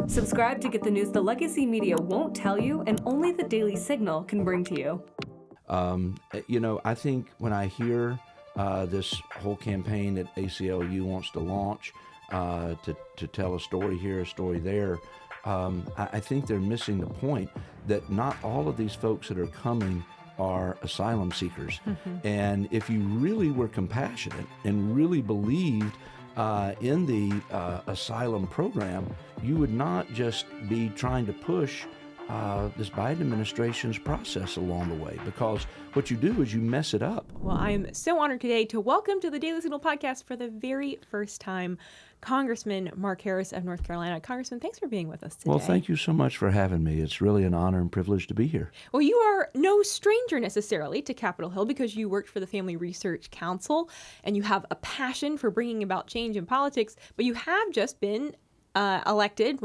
Subscribe to get the news the legacy media won't tell you and only the Daily Signal can bring to you. I think when I hear this whole campaign that ACLU wants to launch to tell a story here, a story there, I think they're missing the point that not all of these folks that are coming are asylum seekers. And if you really were compassionate and really believed in the asylum program, you would not just be trying to push this Biden administration's process along the way, because what you do is you mess it up. Well, I'm so honored today to welcome to the Daily Signal podcast for the very first time Congressman Mark Harris of North Carolina. Congressman, thanks for being with us today. Well, thank you so much for having me. It's really an honor and privilege to be here. Well, you are no stranger necessarily to Capitol Hill because you worked for the Family Research Council and you have a passion for bringing about change in politics, but you have just been elected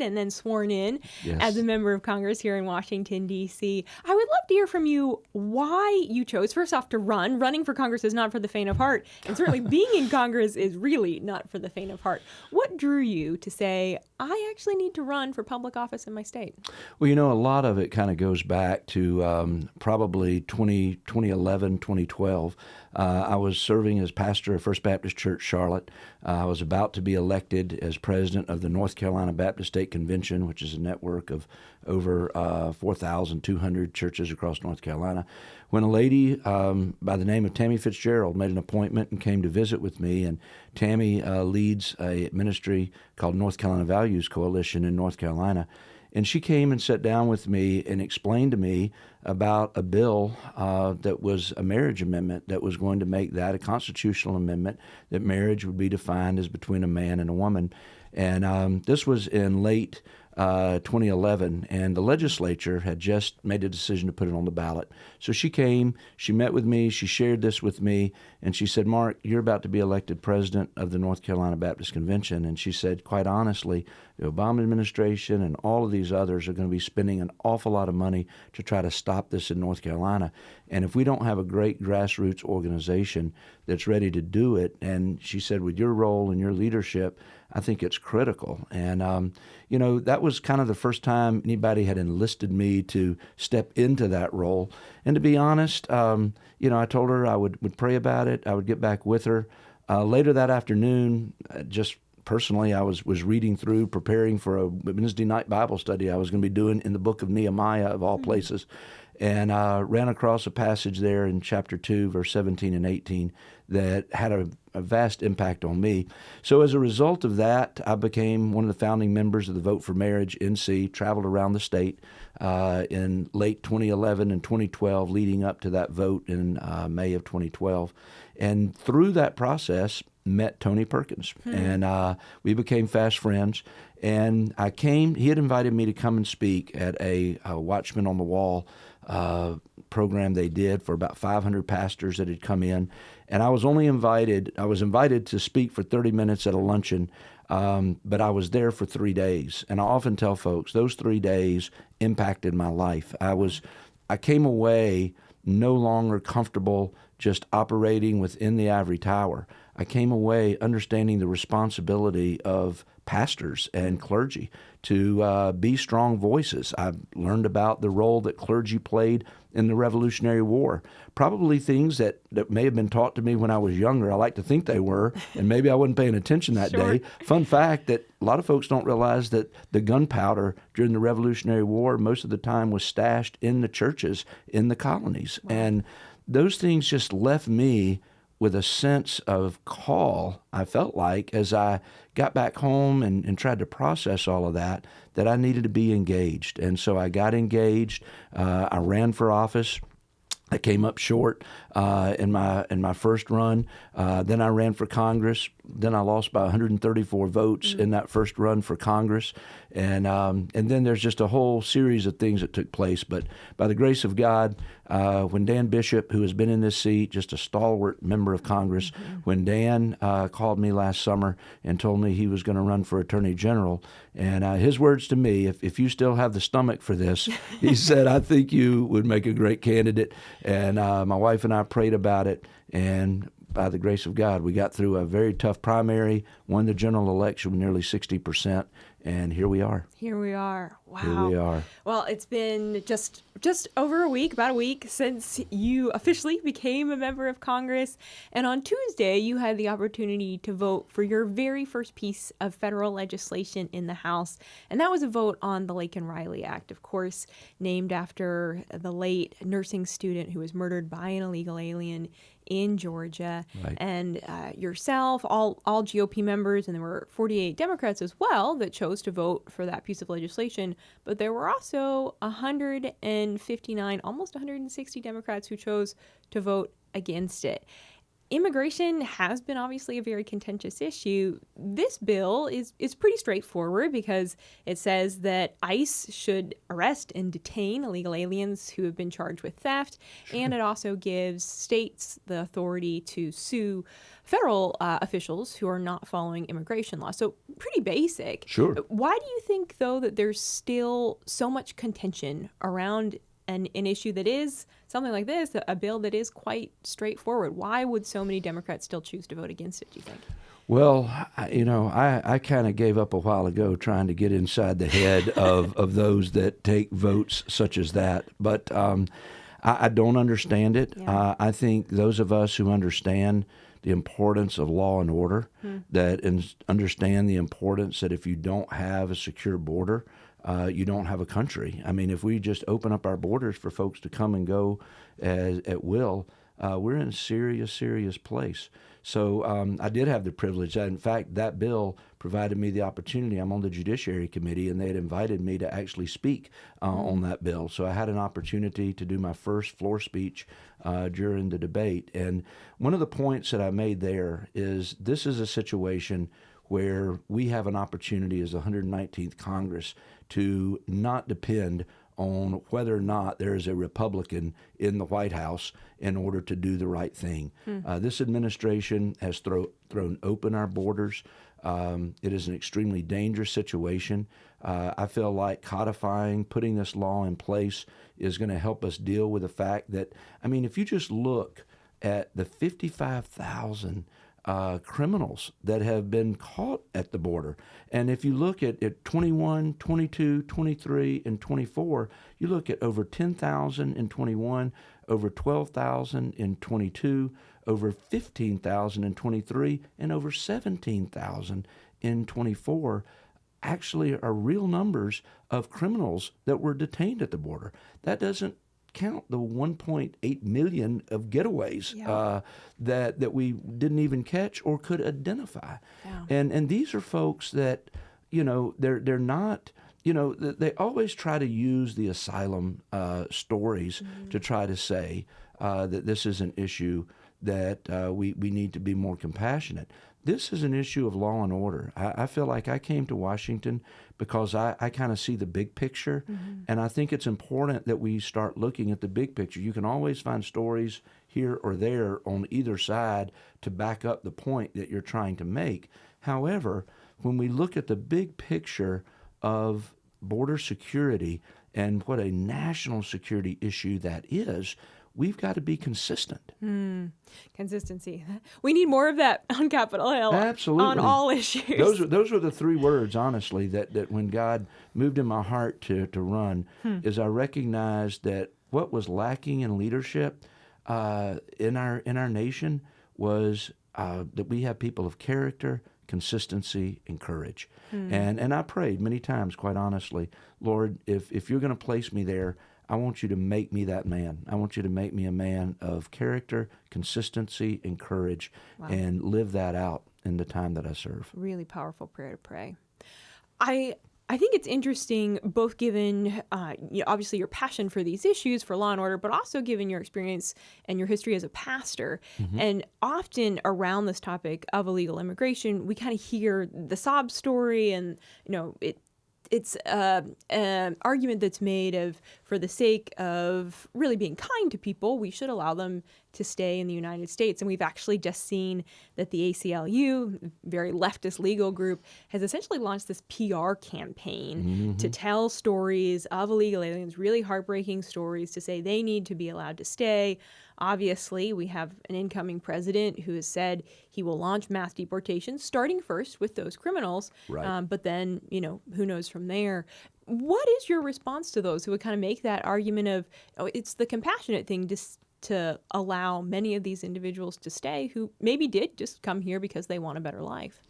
and then sworn in as a member of Congress here in Washington, D.C. I would love to hear from you why you chose, first off, to run. Running for Congress is not for the faint of heart, and certainly being in Congress is really not for the faint of heart. What drew you to say, I actually need to run for public office in my state? Well, a lot of it kind of goes back to probably 2011, 2012. I was serving as pastor of First Baptist Church, Charlotte. I was about to be elected as president of the North Carolina Baptist State Convention, which is a network of over 4,200 churches across North Carolina, when a lady by the name of Tammy Fitzgerald made an appointment and came to visit with me. And Tammy leads a ministry called North Carolina Values Coalition in North Carolina. And she came and sat down with me and explained to me about a bill that was a marriage amendment that was going to make that a constitutional amendment, that marriage would be defined as between a man and a woman. And this was in late 2011, and the legislature had just made a decision to put it on the ballot. So she came, she met with me, she shared this with me, and she said, Mark, you're about to be elected president of the North Carolina Baptist Convention. And she said, quite honestly, the Obama administration and all of these others are going to be spending an awful lot of money to try to stop this in North Carolina. And if we don't have a great grassroots organization that's ready to do it, and she said, with your role and your leadership, I think it's critical. And, that was kind of the first time anybody had enlisted me to step into that role. And to be honest, I told her I would pray about it. I would get back with her. Later that afternoon, just personally, I was reading through, preparing for a Wednesday night Bible study I was going to be doing in the book of Nehemiah, of all places. And I ran across a passage there in chapter 2, verse 17 and 18 that had a vast impact on me. So as a result of that, I became one of the founding members of the Vote for Marriage NC, traveled around the state in late 2011 and 2012, leading up to that vote in May of 2012. And through that process, met Tony Perkins, and we became fast friends. And he had invited me to come and speak at a Watchman on the Wall program they did for about 500 pastors that had come in. And I was invited to speak for 30 minutes at a luncheon, but I was there for 3 days. And I often tell folks those 3 days impacted my life. I came away no longer comfortable just operating within the ivory tower. I came away understanding the responsibility of pastors and clergy to be strong voices. I learned about the role that clergy played in the Revolutionary War. Probably things that may have been taught to me when I was younger. I like to think they were, and maybe I wasn't paying attention that day. Fun fact that a lot of folks don't realize that the gunpowder during the Revolutionary War most of the time was stashed in the churches in the colonies. Wow. And those things just left me with a sense of call, I felt like, as I got back home and tried to process all of that I needed to be engaged. And so I got engaged. I ran for office. I came up short in my first run. Then I ran for Congress. Then I lost by 134 votes in that first run for Congress. And then there's just a whole series of things that took place. But by the grace of God, when Dan Bishop, who has been in this seat, just a stalwart member of Congress, when Dan called me last summer and told me he was going to run for Attorney General, and his words to me, if you still have the stomach for this, he said, I think you would make a great candidate. And my wife and I prayed about it, and by the grace of God, we got through a very tough primary, won the general election with nearly 60%, And here we are. Here we are. Wow. Here we are. Well, it's been just over a week, about a week, since you officially became a member of Congress. And on Tuesday, you had the opportunity to vote for your very first piece of federal legislation in the House. And that was a vote on the Laken Riley Act, of course, named after the late nursing student who was murdered by an illegal alien in Georgia. Right. And yourself, all GOP members, and there were 48 Democrats as well that chose to vote for that piece of legislation. But there were also 159, almost 160 Democrats who chose to vote against it. Immigration has been obviously a very contentious issue. This bill is pretty straightforward because it says that ICE should arrest and detain illegal aliens who have been charged with theft, and it also gives states the authority to sue federal officials who are not following immigration law. So pretty basic. Sure. Why do you think, though, that there's still so much contention around an issue that is something like this, a bill that is quite straightforward? Why would so many Democrats still choose to vote against it, do you think? Well, I kind of gave up a while ago trying to get inside the head of those that take votes such as that. But I don't understand it. Yeah. I think those of us who understand the importance of law and order, that understand the importance that if you don't have a secure border, you don't have a country. I mean, if we just open up our borders for folks to come and go at will, we're in a serious, serious place. So I did have the privilege. In fact, that bill provided me the opportunity. I'm on the Judiciary Committee, and they had invited me to actually speak on that bill. So I had an opportunity to do my first floor speech during the debate. And one of the points that I made there is this is a situation where we have an opportunity as the 119th Congress to not depend on whether or not there is a Republican in the White House in order to do the right thing. This administration has thrown open our borders. It is an extremely dangerous situation. I feel like codifying, putting this law in place is going to help us deal with the fact that, I mean, if you just look at the 55,000 criminals that have been caught at the border. And if you look at 21, 22, 23, and 24, you look at over 10,000 in 21, over 12,000 in 22, over 15,000 in 23, and over 17,000 in 24, actually are real numbers of criminals that were detained at the border. That doesn't count the 1.8 million of getaways that we didn't even catch or could identify. Yeah. And these are folks that, they're not, they always try to use the asylum stories to try to say that this is an issue that we need to be more compassionate. This is an issue of law and order. I feel like I came to Washington because I kind of see the big picture, and I think it's important that we start looking at the big picture. You can always find stories here or there on either side to back up the point that you're trying to make. However, when we look at the big picture of border security and what a national security issue that is, we've got to be consistent. Consistency. We need more of that on Capitol Hill. Absolutely. On all issues. Those were the three words, honestly, that when God moved in my heart to run, is I recognized that what was lacking in leadership in our nation was that we have people of character, consistency, and courage. And I prayed many times, quite honestly, Lord, if you're going to place me there, I want you to make me that man. I want you to make me a man of character, consistency, and courage, and live that out in the time that I serve. Really powerful prayer to pray. I think it's interesting, both given obviously your passion for these issues, for law and order, but also given your experience and your history as a pastor. And often around this topic of illegal immigration, we kind of hear the sob story, and it's an argument that's made of, for the sake of really being kind to people, we should allow them to stay in the United States. And we've actually just seen that the ACLU, very leftist legal group, has essentially launched this PR campaign to tell stories of illegal aliens, really heartbreaking stories, to say they need to be allowed to stay. Obviously, we have an incoming president who has said he will launch mass deportations, starting first with those criminals. Right. But then, who knows from there. What is your response to those who would kind of make that argument of, oh, it's the compassionate thing to allow many of these individuals to stay who maybe did just come here because they want a better life?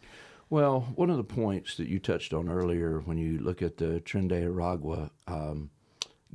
Well, one of the points that you touched on earlier when you look at the Tren de Aragua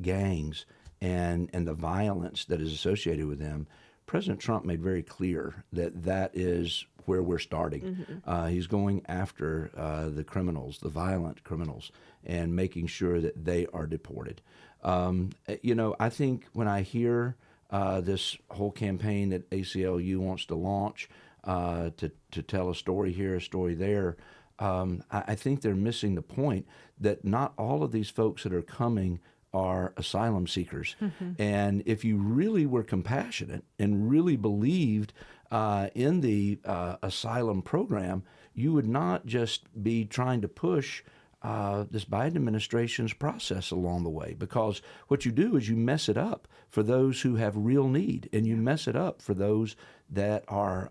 gangs and the violence that is associated with them, President Trump made very clear that that is where we're starting. He's going after the criminals, the violent criminals, and making sure that they are deported. I think when I hear this whole campaign that ACLU wants to launch to tell a story here, a story there, I think they're missing the point that not all of these folks that are coming are asylum seekers. And if you really were compassionate and really believed in the asylum program, you would not just be trying to push this Biden administration's process along the way, because what you do is you mess it up for those who have real need, and you mess it up for those that are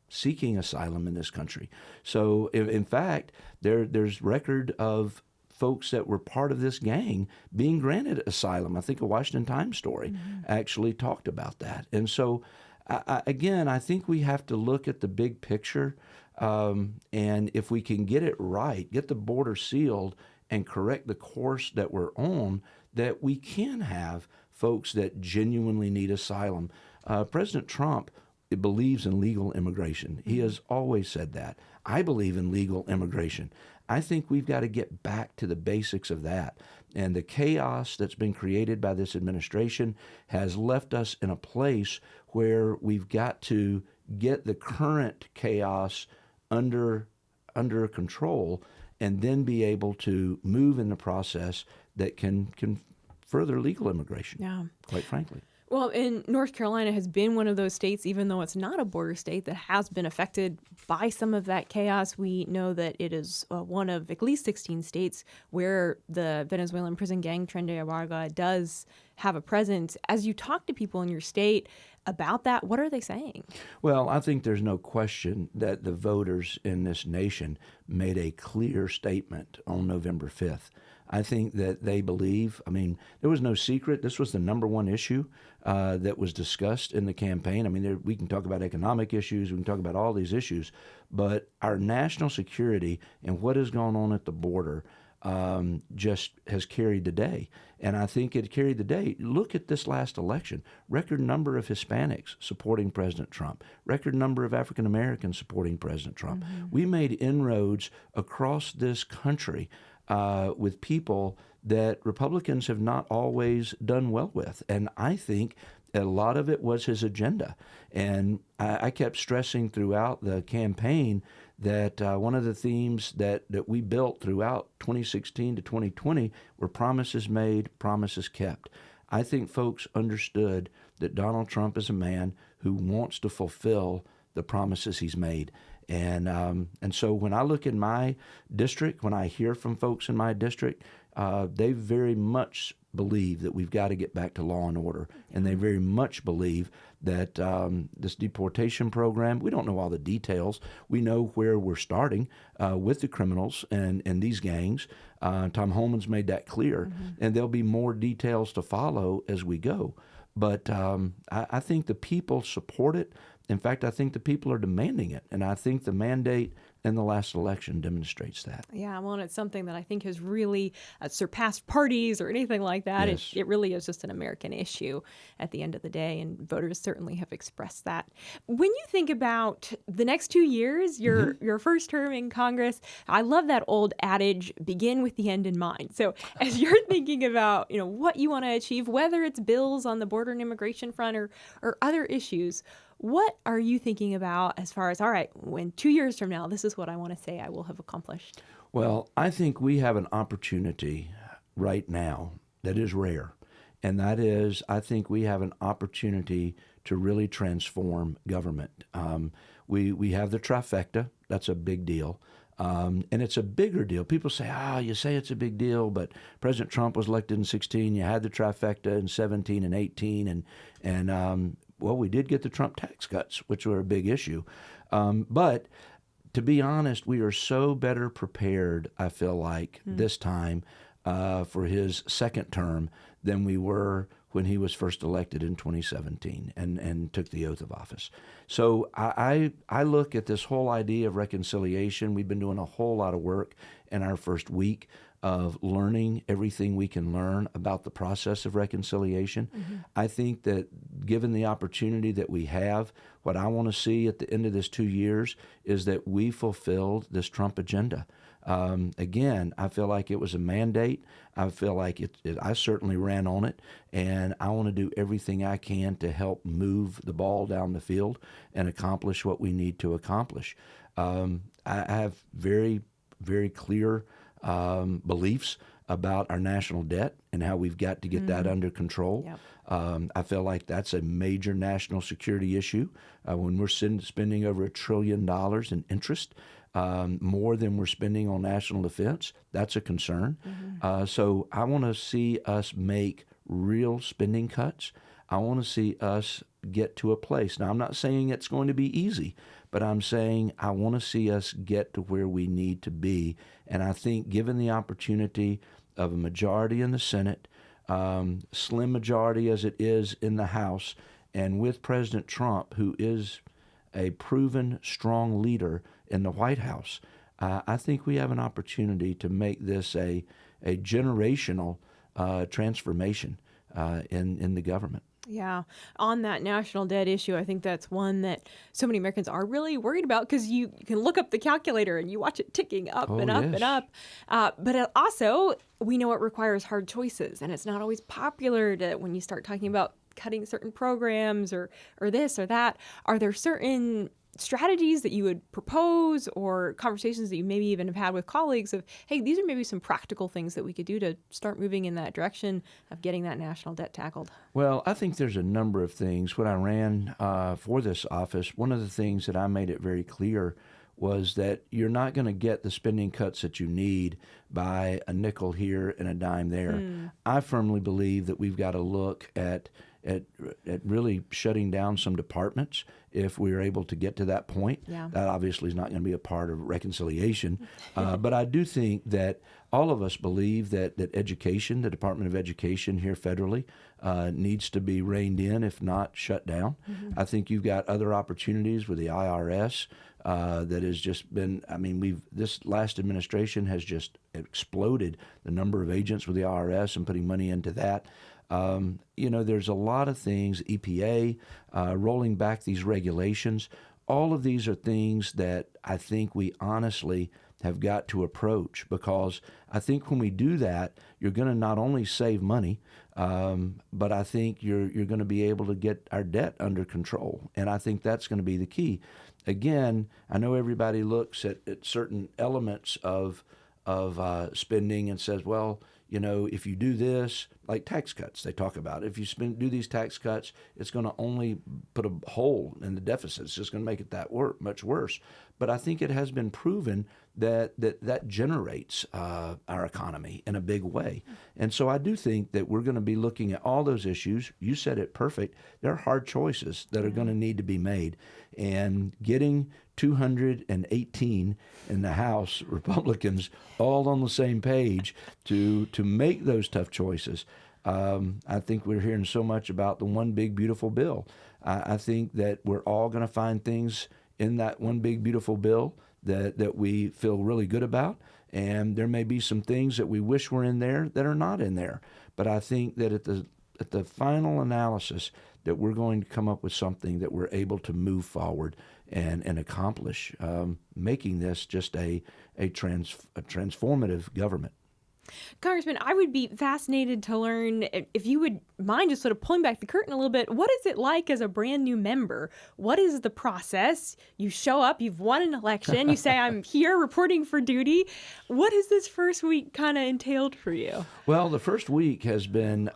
seeking asylum in this country. So, in fact, there's record of folks that were part of this gang being granted asylum. I think a Washington Times story actually talked about that. And so, I think we have to look at the big picture. And if we can get it right, get the border sealed and correct the course that we're on, that we can have folks that genuinely need asylum. President Trump believes in legal immigration. He has always said that. I believe in legal immigration. I think we've got to get back to the basics of that. And the chaos that's been created by this administration has left us in a place where we've got to get the current chaos under control, and then be able to move in the process that can further legal immigration, quite frankly. Well, and North Carolina has been one of those states, even though it's not a border state, that has been affected by some of that chaos. We know that it is one of at least 16 states where the Venezuelan prison gang Tren de Aragua does have a presence. As you talk to people in your state about that, what are they saying? Well, I think there's no question that the voters in this nation made a clear statement on November 5th. I think that they believe, there was no secret. This was the number one issue that was discussed in the campaign. We can talk about economic issues, we can talk about all these issues, but our national security and what has gone on at the border just has carried the day. And I think it carried the day. Look at this last election. Record number of Hispanics supporting President Trump. Record number of African Americans supporting President Trump. We made inroads across this country with people that Republicans have not always done well with. And I think a lot of it was his agenda. And I kept stressing throughout the campaign that one of the themes that we built throughout 2016 to 2020 were promises made, promises kept. I think folks understood that Donald Trump is a man who wants to fulfill the promises he's made. And so when I look in my district, when I hear from folks in my district, they very much believe that we've got to get back to law and order. And they very much believe that this deportation program, we don't know all the details. We know where we're starting with the criminals and these gangs. Tom Homan's made that clear. And there'll be more details to follow as we go. But I think the people support it. In fact, I think the people are demanding it, and I think the mandate in the last election demonstrates that. Yeah, well, and it's something that I think has really surpassed parties or anything like that. Yes. It really is just an American issue at the end of the day, and voters certainly have expressed that. When you think about the next 2 years, your first term in Congress, I love that old adage, begin with the end in mind. So as you're thinking about what you want to achieve, whether it's bills on the border and immigration front or other issues, what are you thinking about as far as, all right, when 2 years from now, this is what I want to say I will have accomplished? Well, I think we have an opportunity right now that is rare. And that is, I think we have an opportunity to really transform government. We have the trifecta. That's a big deal. And it's a bigger deal. People say, you say it's a big deal, but President Trump was elected in 16. You had the trifecta in 17 and 18. And well, we did get the Trump tax cuts, which were a big issue. But to be honest, we are so better prepared, I feel like, this time for his second term than we were when he was first elected in 2017 and took the oath of office. So I look at this whole idea of reconciliation. We've been doing a whole lot of work in our first week of learning everything we can learn about the process of reconciliation. I think that given the opportunity that we have, what I want to see at the end of this 2 years is that we fulfilled this Trump agenda. Again, I feel like it was a mandate. I feel like I certainly ran on it, and I want to do everything I can to help move the ball down the field and accomplish what we need to accomplish. I have very, very clear beliefs about our national debt and how we've got to get that under control. Yep. I feel like that's a major national security issue. When we're spending over $1 trillion in interest, more than we're spending on national defense, that's a concern. So I want to see us make real spending cuts. I want to see us get to a place. Now, I'm not saying it's going to be easy, but I'm saying I want to see us get to where we need to be. And I think given the opportunity of a majority in the Senate, slim majority as it is in the House, and with President Trump, who is a proven strong leader in the White House, I think we have an opportunity to make this a generational transformation in the government. Yeah. On that national debt issue, I think that's one that so many Americans are really worried about, because you can look up the calculator and you watch it ticking up and up and up. But also, we know it requires hard choices, and it's not always popular when you start talking about cutting certain programs or this or that. Are there certain strategies that you would propose, or conversations that you maybe even have had with colleagues of, hey, these are maybe some practical things that we could do to start moving in that direction of getting that national debt tackled? Well, I think there's a number of things. When I ran for this office, one of the things that I made it very clear was that you're not going to get the spending cuts that you need by a nickel here and a dime there. I firmly believe that we've got to look at really shutting down some departments if we're able to get to that point. Yeah. That obviously is not going to be a part of reconciliation. But I do think that all of us believe that education, the Department of Education here federally, needs to be reined in, if not shut down. I think you've got other opportunities with the IRS that has just been, this last administration has just exploded the number of agents with the IRS and putting money into that. There's a lot of things, EPA, rolling back these regulations. All of these are things that I think we honestly have got to approach, because I think when we do that, you're going to not only save money, but I think you're going to be able to get our debt under control. And I think that's going to be the key. Again, I know everybody looks at certain elements of spending and says, well, if you do this, like tax cuts, they talk about, if you do these tax cuts, it's going to only put a hole in the deficit. It's just going to make it much worse. But I think it has been proven that generates our economy in a big way. And so I do think that we're going to be looking at all those issues. You said it perfect. There are hard choices that are going to need to be made. And getting 218 in the House Republicans all on the same page to make those tough choices. I think we're hearing so much about the one big beautiful bill. I think that we're all going to find things in that one big beautiful bill that we feel really good about, and there may be some things that we wish were in there that are not in there. But I think that at the final analysis, that we're going to come up with something that we're able to move forward and accomplish, making this just a transformative government. Congressman, I would be fascinated to learn, if you would mind just sort of pulling back the curtain a little bit, what is it like as a brand new member? What is the process? You show up, you've won an election, you say, I'm here reporting for duty. What has this first week kind of entailed for you? Well, the first week has been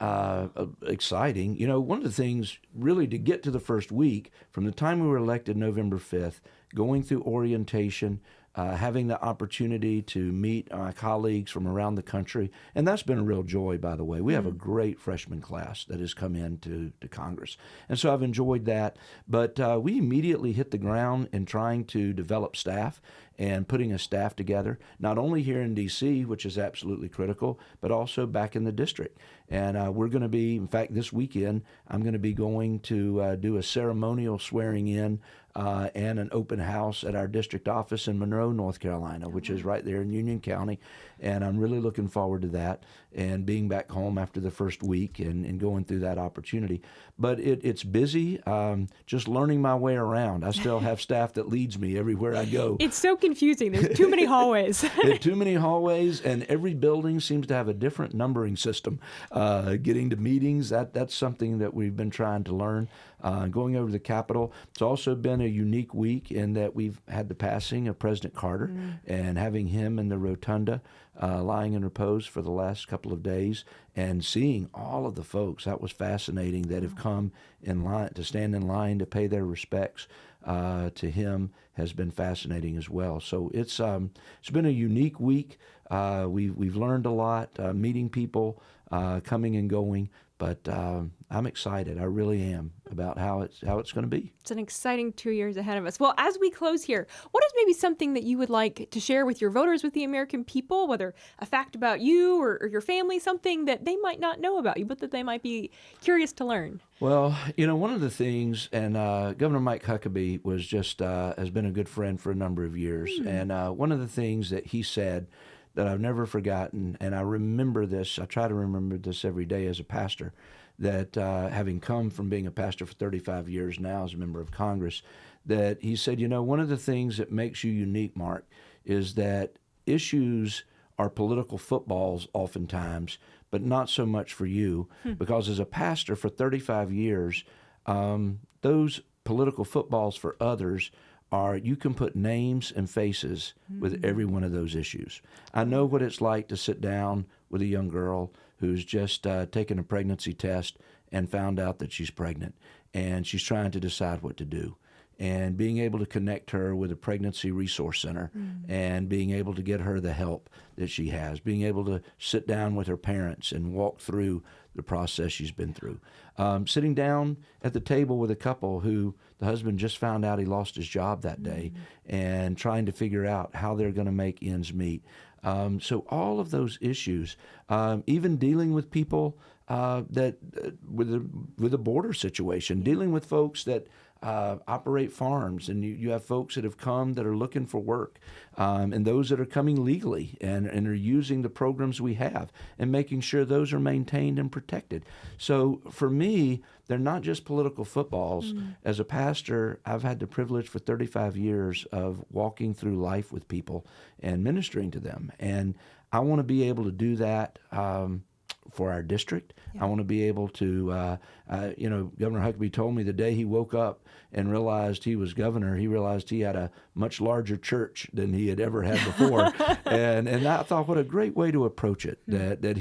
exciting. One of the things really to get to the first week, from the time we were elected November 5th, going through orientation, having the opportunity to meet my colleagues from around the country. And that's been a real joy, by the way. We have a great freshman class that has come into Congress. And so I've enjoyed that. But we immediately hit the ground in trying to develop staff and putting a staff together, not only here in D.C., which is absolutely critical, but also back in the district. And we're going to be, in fact, this weekend, I'm going to be going to do a ceremonial swearing in and an open house at our district office in Monroe, North Carolina, which is right there in Union County. And I'm really looking forward to that and being back home after the first week and going through that opportunity. But it's busy, just learning my way around. I still have staff that leads me everywhere I go. It's so confusing. There's too many hallways. There's too many hallways, and every building seems to have a different numbering system. Getting to meetings, that's something that we've been trying to learn. Going over to the Capitol, it's also been a unique week in that we've had the passing of President Carter and having him in the rotunda lying in repose for the last couple of days and seeing all of the folks. That was fascinating that have come in line to stand in line to pay their respects to him has been fascinating as well. So it's been a unique week. We've learned a lot, meeting people, coming and going. But I'm excited. I really am about how it's going to be. It's an exciting 2 years ahead of us. Well, as we close here, what is maybe something that you would like to share with your voters, with the American people, whether a fact about you or your family, something that they might not know about you, but that they might be curious to learn? Well, one of the things, and Governor Mike Huckabee was just has been a good friend for a number of years, and one of the things that he said that I've never forgotten, and I remember this, I try to remember this every day as a pastor, that having come from being a pastor for 35 years now as a member of Congress, that he said, one of the things that makes you unique, Mark, is that issues are political footballs oftentimes, but not so much for you, because as a pastor for 35 years, those political footballs for others are you can put names and faces with every one of those issues. I know what it's like to sit down with a young girl who's just taken a pregnancy test and found out that she's pregnant, and she's trying to decide what to do. And being able to connect her with a pregnancy resource center and being able to get her the help that she has, being able to sit down with her parents and walk through the process she's been through. Sitting down at the table with a couple who the husband just found out he lost his job that day and trying to figure out how they're going to make ends meet. So all of those issues, even dealing with people that with the border situation, dealing with folks that operate farms, and you have folks that have come that are looking for work, and those that are coming legally and are using the programs we have and making sure those are maintained and protected. So for me, they're not just political footballs. As a pastor, I've had the privilege for 35 years of walking through life with people and ministering to them. And I want to be able to do that for our district. I want to be able to, Governor Huckabee told me the day he woke up and realized he was governor, he realized he had a much larger church than he had ever had before. and I thought, what a great way to approach it, that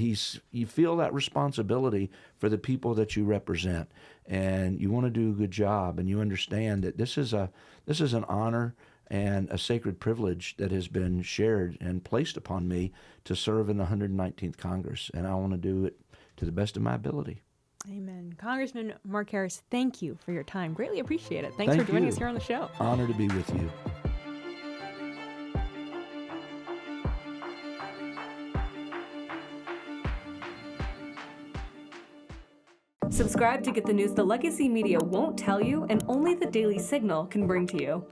you feel that responsibility for the people that you represent, and you want to do a good job, and you understand that this is an honor and a sacred privilege that has been shared and placed upon me to serve in the 119th Congress, and I want to do it to the best of my ability. Amen. Congressman Mark Harris, thank you for your time. Greatly appreciate it. Thanks for joining us here on the show. Honor to be with you. Subscribe to get the news the legacy media won't tell you and only the Daily Signal can bring to you.